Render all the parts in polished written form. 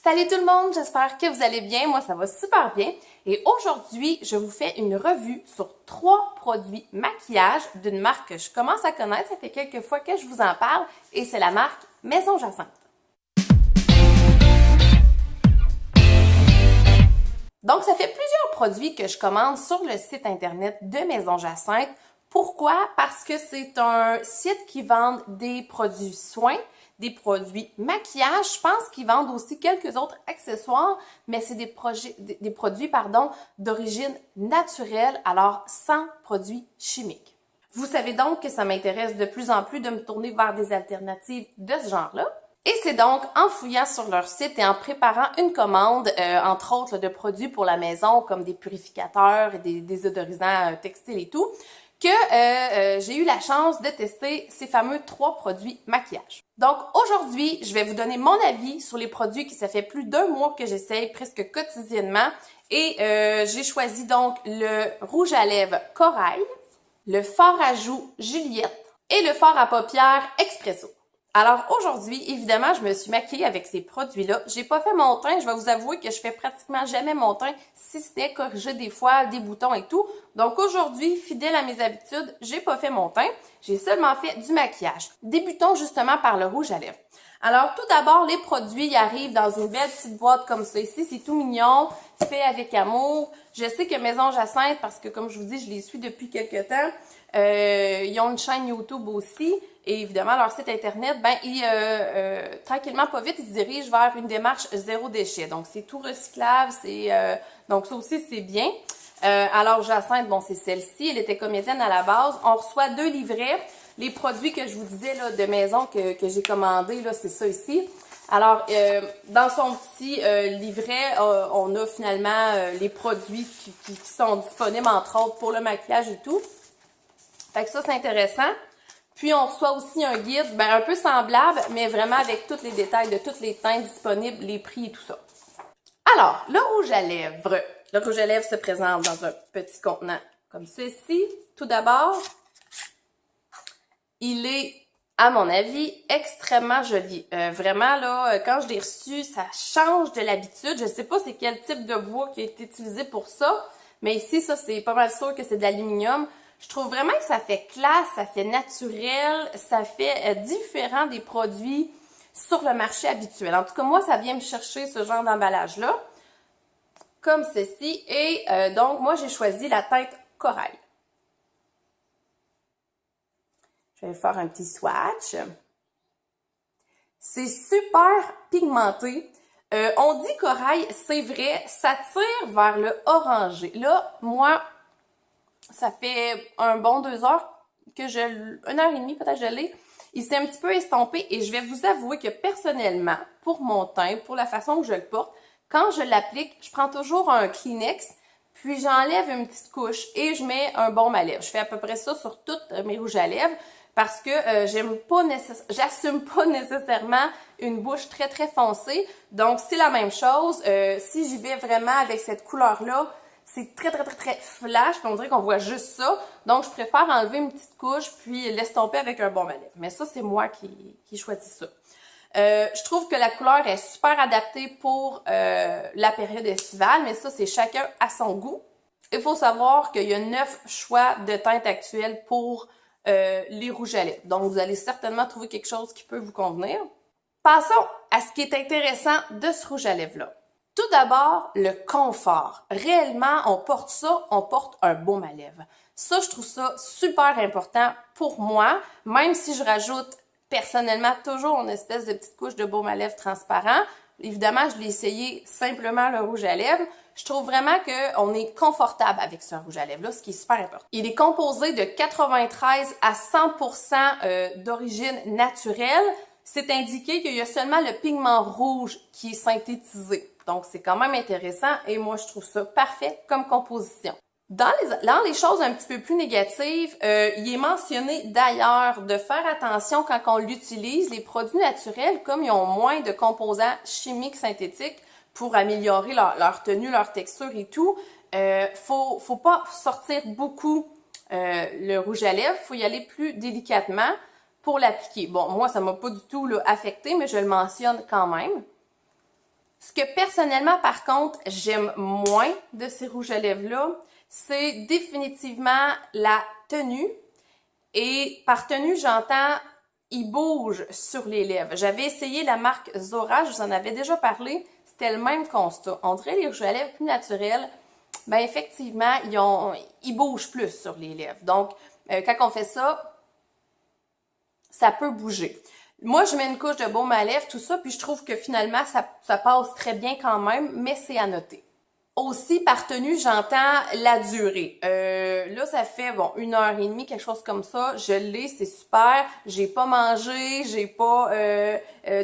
Salut tout le monde, j'espère que vous allez bien. Moi, ça va super bien. Et aujourd'hui, je vous fais une revue sur 3 produits maquillage d'une marque que je commence à connaître. Ça fait quelques fois que je vous en parle et c'est la marque Maison Jacinthe. Donc, ça fait plusieurs produits que je commande sur le site internet de Maison Jacinthe. Pourquoi? Parce que c'est un site qui vend des produits soins, des produits maquillage. Je pense qu'ils vendent aussi quelques autres accessoires, mais c'est des produits d'origine naturelle, alors sans produits chimiques. Vous savez donc que ça m'intéresse de plus en plus de me tourner vers des alternatives de ce genre-là. Et c'est donc en fouillant sur leur site et en préparant une commande, entre autres de produits pour la maison, comme des purificateurs et des désodorisants textiles et tout, que j'ai eu la chance de tester ces fameux 3 produits maquillage. Donc aujourd'hui, je vais vous donner mon avis sur les produits qui ça fait plus d'1 mois que j'essaye presque quotidiennement. Et j'ai choisi donc le rouge à lèvres Corail, le fard à joues Juliette et le fard à paupières Expresso. Alors aujourd'hui, évidemment, je me suis maquillée avec ces produits-là. J'ai pas fait mon teint, je vais vous avouer que je fais pratiquement jamais mon teint, si c'était corriger des fois des boutons et tout. Donc aujourd'hui, fidèle à mes habitudes, j'ai pas fait mon teint, j'ai seulement fait du maquillage. Débutons justement par le rouge à lèvres. Alors tout d'abord, les produits arrivent dans une belle petite boîte comme ça ici, c'est tout mignon, fait avec amour. Je sais que Maison Jacinthe, parce que comme je vous dis, je les suis depuis quelques temps, ils ont une chaîne YouTube aussi. Et évidemment, leur site internet, tranquillement, pas vite, ils se dirigent vers une démarche zéro déchet. Donc, c'est tout recyclable, donc ça aussi, c'est bien. Alors, Jacinthe, bon, c'est celle-ci, elle était comédienne à la base. On reçoit 2 livrets. Les produits que je vous disais, là, de maison que j'ai commandé, là, c'est ça ici. Alors, dans son petit livret, on a finalement les produits qui sont disponibles, entre autres, pour le maquillage et tout. Fait que ça, c'est intéressant. Puis, on reçoit aussi un guide, un peu semblable, mais vraiment avec tous les détails de toutes les teintes disponibles, les prix et tout ça. Alors, le rouge à lèvres. Le rouge à lèvres se présente dans un petit contenant comme ceci. Tout d'abord, il est, à mon avis, extrêmement joli. Vraiment, là, quand je l'ai reçu, ça change de l'habitude. Je sais pas c'est quel type de bois qui a été utilisé pour ça, mais ici, ça, c'est pas mal sûr que c'est de l'aluminium. Je trouve vraiment que ça fait classe, ça fait naturel, ça fait différent des produits sur le marché habituel. En tout cas, moi, ça vient me chercher ce genre d'emballage-là, comme ceci. Et donc, moi, j'ai choisi la teinte Corail. Je vais faire un petit swatch. C'est super pigmenté. On dit Corail, c'est vrai, ça tire vers le orangé. Là, moi, ça fait un bon 2 heures que 1h30 peut-être je l'ai. Il s'est un petit peu estompé et je vais vous avouer que personnellement, pour mon teint, pour la façon que je le porte, quand je l'applique, je prends toujours un Kleenex, puis j'enlève une petite couche et je mets un baume à lèvres. Je fais à peu près ça sur toutes mes rouges à lèvres parce que j'assume pas nécessairement une bouche très très foncée. Donc c'est la même chose. Si j'y vais vraiment avec cette couleur-là, c'est très flash, puis on dirait qu'on voit juste ça. Donc, je préfère enlever une petite couche, puis l'estomper avec un baume à lèvres. Mais ça, c'est moi qui choisis ça. Je trouve que la couleur est super adaptée pour la période estivale, mais ça, c'est chacun à son goût. Il faut savoir qu'il y a 9 choix de teintes actuelles pour les rouges à lèvres. Donc, vous allez certainement trouver quelque chose qui peut vous convenir. Passons à ce qui est intéressant de ce rouge à lèvres-là. Tout d'abord, le confort. Réellement, on porte ça, on porte un baume à lèvres. Ça, je trouve ça super important pour moi, même si je rajoute personnellement toujours une espèce de petite couche de baume à lèvres transparent. Évidemment, je l'ai essayé simplement le rouge à lèvres. Je trouve vraiment qu'on est confortable avec ce rouge à lèvres-là, ce qui est super important. Il est composé de 93 à 100% d'origine naturelle. C'est indiqué qu'il y a seulement le pigment rouge qui est synthétisé. Donc, c'est quand même intéressant et moi, je trouve ça parfait comme composition. Dans les choses un petit peu plus négatives, il est mentionné d'ailleurs de faire attention quand on l'utilise. Les produits naturels, comme ils ont moins de composants chimiques synthétiques pour améliorer leur tenue, leur texture et tout, faut pas sortir beaucoup le rouge à lèvres. Faut y aller plus délicatement pour l'appliquer. Bon, moi, ça m'a pas du tout affecté, mais je le mentionne quand même. Ce que personnellement, par contre, j'aime moins de ces rouges à lèvres-là, c'est définitivement la tenue. Et par tenue, j'entends, il bouge sur les lèvres. J'avais essayé la marque Zora, je vous en avais déjà parlé, c'était le même constat. On dirait les rouges à lèvres plus naturels, ben effectivement, ils bougent plus sur les lèvres. Donc, quand on fait ça, ça peut bouger. Moi, je mets une couche de baume à lèvres, tout ça, puis je trouve que finalement, ça passe très bien quand même, mais c'est à noter. Aussi, par tenue, j'entends la durée. Là, ça fait, bon, 1h30, quelque chose comme ça. Je l'ai, c'est super. J'ai pas mangé, j'ai pas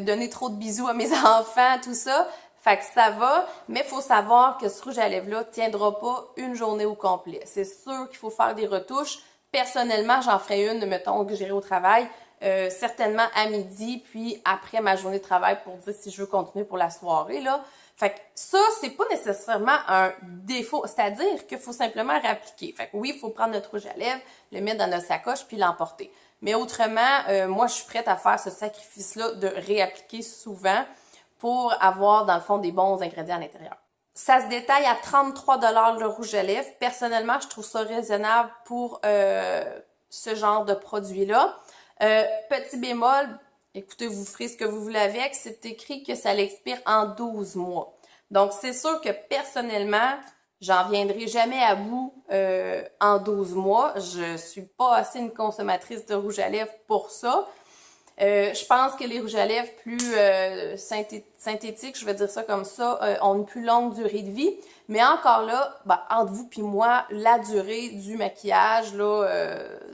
donné trop de bisous à mes enfants, tout ça. Fait que ça va, mais faut savoir que ce rouge à lèvres-là tiendra pas une journée au complet. C'est sûr qu'il faut faire des retouches. Personnellement, j'en ferai une, mettons, que j'irai au travail, certainement à midi, puis après ma journée de travail pour dire si je veux continuer pour la soirée, là. Fait que ça, c'est pas nécessairement un défaut, c'est-à-dire qu'il faut simplement réappliquer. Fait que oui, il faut prendre notre rouge à lèvres, le mettre dans notre sacoche, puis l'emporter. Mais autrement, moi, je suis prête à faire ce sacrifice-là de réappliquer souvent pour avoir, dans le fond, des bons ingrédients à l'intérieur. Ça se détaille à 33 $ le rouge à lèvres. Personnellement, je trouve ça raisonnable pour ce genre de produit-là. Petit bémol, écoutez, vous ferez ce que vous voulez avec, c'est écrit que ça l'expire en 12 mois. Donc, c'est sûr que personnellement, j'en viendrai jamais à bout en 12 mois. Je suis pas assez une consommatrice de rouge à lèvres pour ça. Je pense que les rouges à lèvres plus synthétiques, je vais dire ça comme ça, ont une plus longue durée de vie. Mais encore là, ben, entre vous puis moi, la durée du maquillage, là,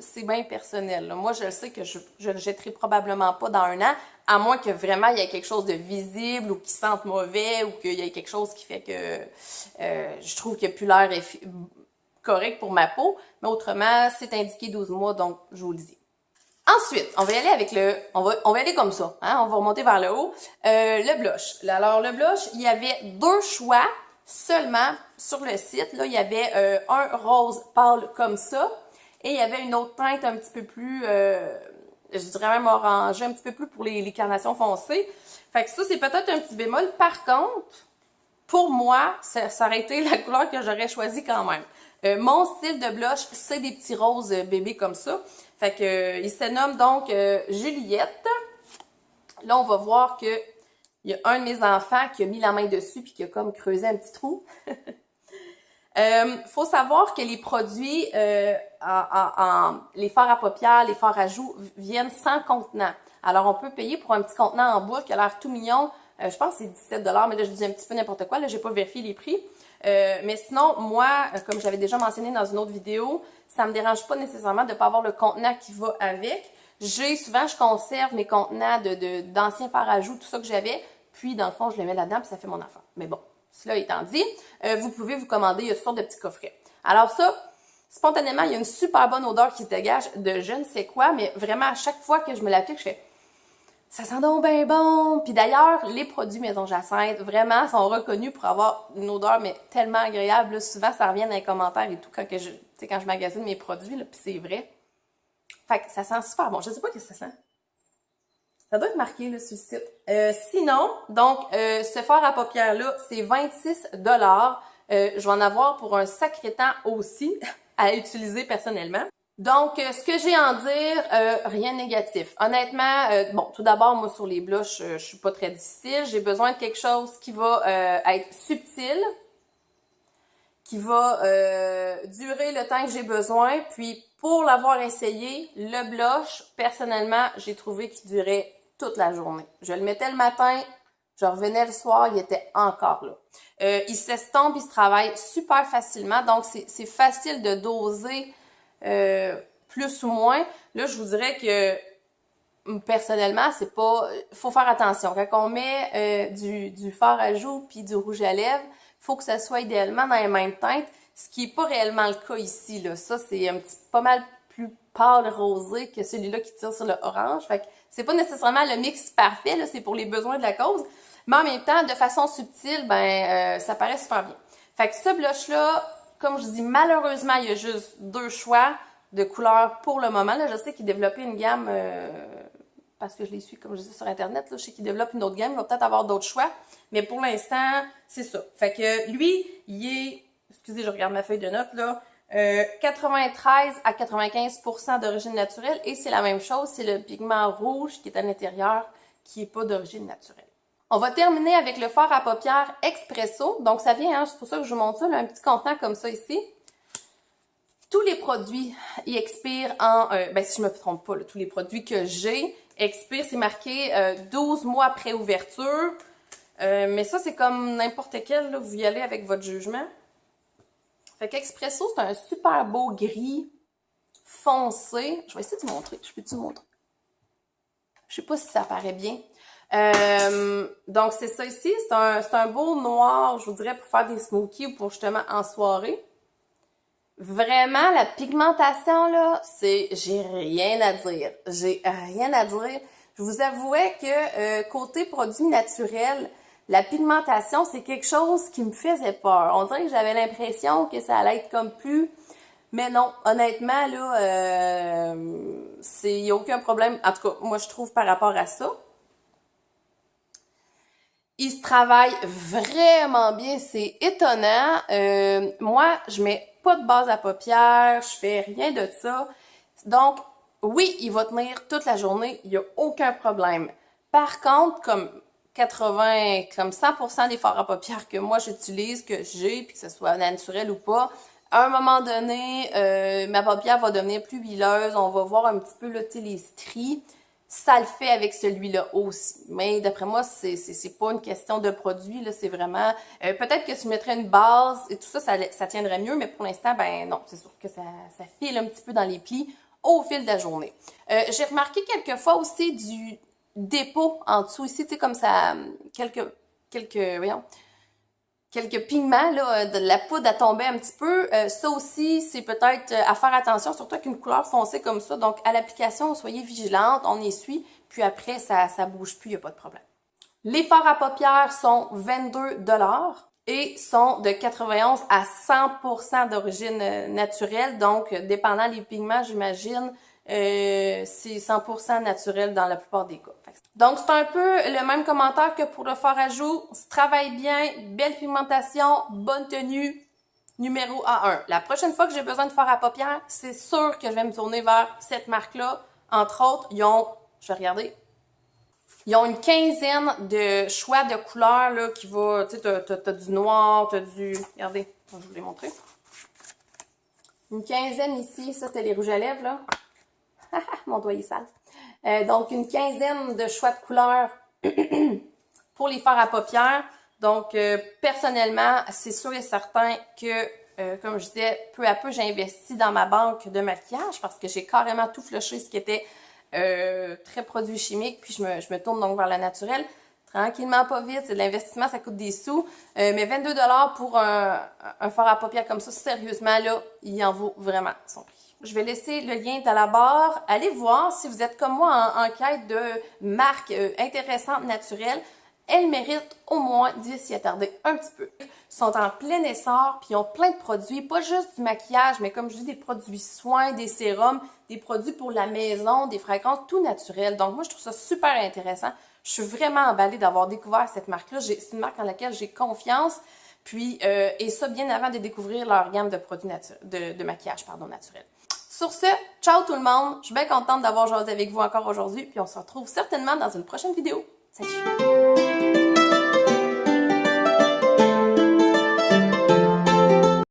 c'est bien personnel. Là. Moi, je sais que je le jetterai probablement pas dans 1 an, à moins que vraiment il y ait quelque chose de visible ou qui sente mauvais ou qu'il y ait quelque chose qui fait que je trouve que plus l'air est correct pour ma peau. Mais autrement, c'est indiqué 12 mois, donc je vous le dis. Ensuite, on va y aller avec on va y aller comme ça, hein, on va remonter vers le haut. Le blush. Alors, le blush, il y avait 2 choix seulement sur le site. Là, il y avait un rose pâle comme ça et il y avait une autre teinte un petit peu plus, je dirais même orangée, un petit peu plus pour les carnations foncées. Fait que ça, c'est peut-être un petit bémol. Par contre, pour moi, ça aurait été la couleur que j'aurais choisie quand même. Mon style de blush, c'est des petits roses bébés comme ça. Fait que il se nomme donc Juliette. Là, on va voir que il y a un de mes enfants qui a mis la main dessus puis qui a comme creusé un petit trou. Faut savoir que les produits, les fards à paupières, les fards à joues viennent sans contenant. Alors, on peut payer pour un petit contenant en bois qui a l'air tout mignon. Je pense que c'est 17 $, mais là, je dis un petit peu n'importe quoi. Là, j'ai pas vérifié les prix. Mais sinon, moi, comme j'avais déjà mentionné dans une autre vidéo, ça me dérange pas nécessairement de pas avoir le contenant qui va avec. Souvent, je conserve mes contenants d'anciens fards à joues, tout ça que j'avais, puis dans le fond, je les mets là-dedans, puis ça fait mon affaire. Mais bon, cela étant dit, vous pouvez vous commander, il y a toutes sortes de petits coffrets. Alors ça, spontanément, il y a une super bonne odeur qui se dégage de je ne sais quoi, mais vraiment, à chaque fois que je me l'applique, je fais ça sent donc bien bon. Puis d'ailleurs, les produits Maison Jacinthe, vraiment, sont reconnus pour avoir une odeur mais tellement agréable. Là, souvent, ça revient dans les commentaires et tout quand je magasine mes produits, là, puis c'est vrai. Fait que ça sent super bon. Je sais pas qu'est-ce que ça sent. Ça doit être marqué là, sur le site. Sinon, donc, ce fard à paupières-là, c'est 26 $. Je vais en avoir pour un sacré temps aussi à utiliser personnellement. Donc, ce que j'ai à en dire, rien de négatif. Honnêtement, bon, tout d'abord, moi, sur les blushs, je suis pas très difficile. J'ai besoin de quelque chose qui va être subtil, qui va durer le temps que j'ai besoin. Puis, pour l'avoir essayé, le blush, personnellement, j'ai trouvé qu'il durait toute la journée. Je le mettais le matin, je revenais le soir, il était encore là. Il s'estompe, il se travaille super facilement. Donc, c'est facile de doser plus ou moins. Là, je vous dirais que personnellement, c'est pas. Faut faire attention. Quand on met du fard à joues puis du rouge à lèvres, faut que ça soit idéalement dans les mêmes teintes, ce qui est pas réellement le cas ici. Là. Ça, c'est un petit pas mal plus pâle rosé que celui-là qui tire sur le orange. Fait que c'est pas nécessairement le mix parfait, là, c'est pour les besoins de la cause. Mais en même temps, de façon subtile, ça paraît super bien. Fait que ce blush-là, comme je dis, malheureusement, il y a juste 2 choix de couleurs pour le moment. Là, je sais qu'ils développaient une gamme parce que je les suis, comme je dis, sur Internet. Là, je sais qu'il développe une autre gamme, il va peut-être avoir d'autres choix. Mais pour l'instant, c'est ça. Fait que lui, il est, excusez, je regarde ma feuille de notes, là, 93 à 95% d'origine naturelle. Et c'est la même chose, c'est le pigment rouge qui est à l'intérieur, qui n'est pas d'origine naturelle. On va terminer avec le fard à paupières Expresso. Donc, ça vient, hein, c'est pour ça que je vous montre ça, là, un petit contenant comme ça ici. Tous les produits, ils expirent en, si je me trompe pas, là, tous les produits que j'ai expirent, c'est marqué 12 mois après ouverture. Mais ça, c'est comme n'importe quel, là, vous y allez avec votre jugement. Fait qu'Expresso, c'est un super beau gris foncé. Je vais essayer de vous montrer. Je peux-tu vous montrer? Je sais pas si ça paraît bien. Donc, c'est ça ici. C'est un beau noir, je vous dirais, pour faire des smokies ou pour justement en soirée. Vraiment, la pigmentation, là, j'ai rien à dire. J'ai rien à dire. Je vous avouais que côté produit naturel, la pigmentation, c'est quelque chose qui me faisait peur. On dirait que j'avais l'impression que ça allait être comme plus... Mais non, honnêtement, là, il n'y a aucun problème. En tout cas, moi, je trouve par rapport à ça. Il se travaille vraiment bien, c'est étonnant. Moi, je mets pas de base à paupières, je fais rien de ça. Donc, oui, il va tenir toute la journée, il n'y a aucun problème. Par contre, comme 100% des fards à paupières que moi j'utilise, que j'ai, puis que ce soit naturel ou pas, à un moment donné, ma paupière va devenir plus huileuse, on va voir un petit peu là, les stries. Ça le fait avec celui-là aussi. Mais d'après moi, c'est pas une question de produit, là, c'est vraiment... peut-être que si je mettrais une base et tout ça, ça tiendrait mieux, mais pour l'instant, ben non, c'est sûr que ça file un petit peu dans les plis au fil de la journée. J'ai remarqué quelques fois aussi du dépôt en dessous ici, tu sais, comme ça, quelques pigments, là, de la poudre à tomber un petit peu. Ça aussi, c'est peut-être à faire attention, surtout avec une couleur foncée comme ça. Donc, à l'application, soyez vigilante, on essuie, puis après, ça bouge plus, il n'y a pas de problème. Les fards à paupières sont 22 $ et sont de 91 à 100% d'origine naturelle. Donc, dépendant des pigments, j'imagine, c'est 100% naturel dans la plupart des cas. Donc, c'est un peu le même commentaire que pour le fard à joues. Ça travaille bien, belle pigmentation, bonne tenue, numéro A1. La prochaine fois que j'ai besoin de fard à paupières, c'est sûr que je vais me tourner vers cette marque-là. Entre autres, je vais regarder, ils ont une quinzaine de choix de couleurs là, qui va, tu sais, t'as du noir, t'as du... Regardez, je vais vous les montrer. Une quinzaine ici, ça c'était les rouges à lèvres, là. Mon doigt est sale. Donc, une quinzaine de choix de couleurs pour les fards à paupières. Donc, personnellement, c'est sûr et certain que, comme je disais, peu à peu, j'ai investi dans ma banque de maquillage parce que j'ai carrément tout flushé ce qui était très produit chimique, puis je me tourne donc vers la naturelle. Tranquillement, pas vite, c'est de l'investissement, ça coûte des sous. Mais 22 $ pour un fard à paupières comme ça, sérieusement, là, il en vaut vraiment son prix. Je vais laisser le lien dans la barre. Allez voir si vous êtes comme moi en quête de marques intéressantes, naturelles. Elles méritent au moins d'y s'y attarder un petit peu. Ils sont en plein essor, puis ils ont plein de produits, pas juste du maquillage, mais comme je dis, des produits soins, des sérums, des produits pour la maison, des fragrances, tout naturel. Donc moi, je trouve ça super intéressant. Je suis vraiment emballée d'avoir découvert cette marque-là. C'est une marque en laquelle j'ai confiance. Puis, et ça bien avant de découvrir leur gamme de produits de maquillage naturel. Sur ce, ciao tout le monde! Je suis bien contente d'avoir jasé avec vous encore aujourd'hui, puis on se retrouve certainement dans une prochaine vidéo. Salut!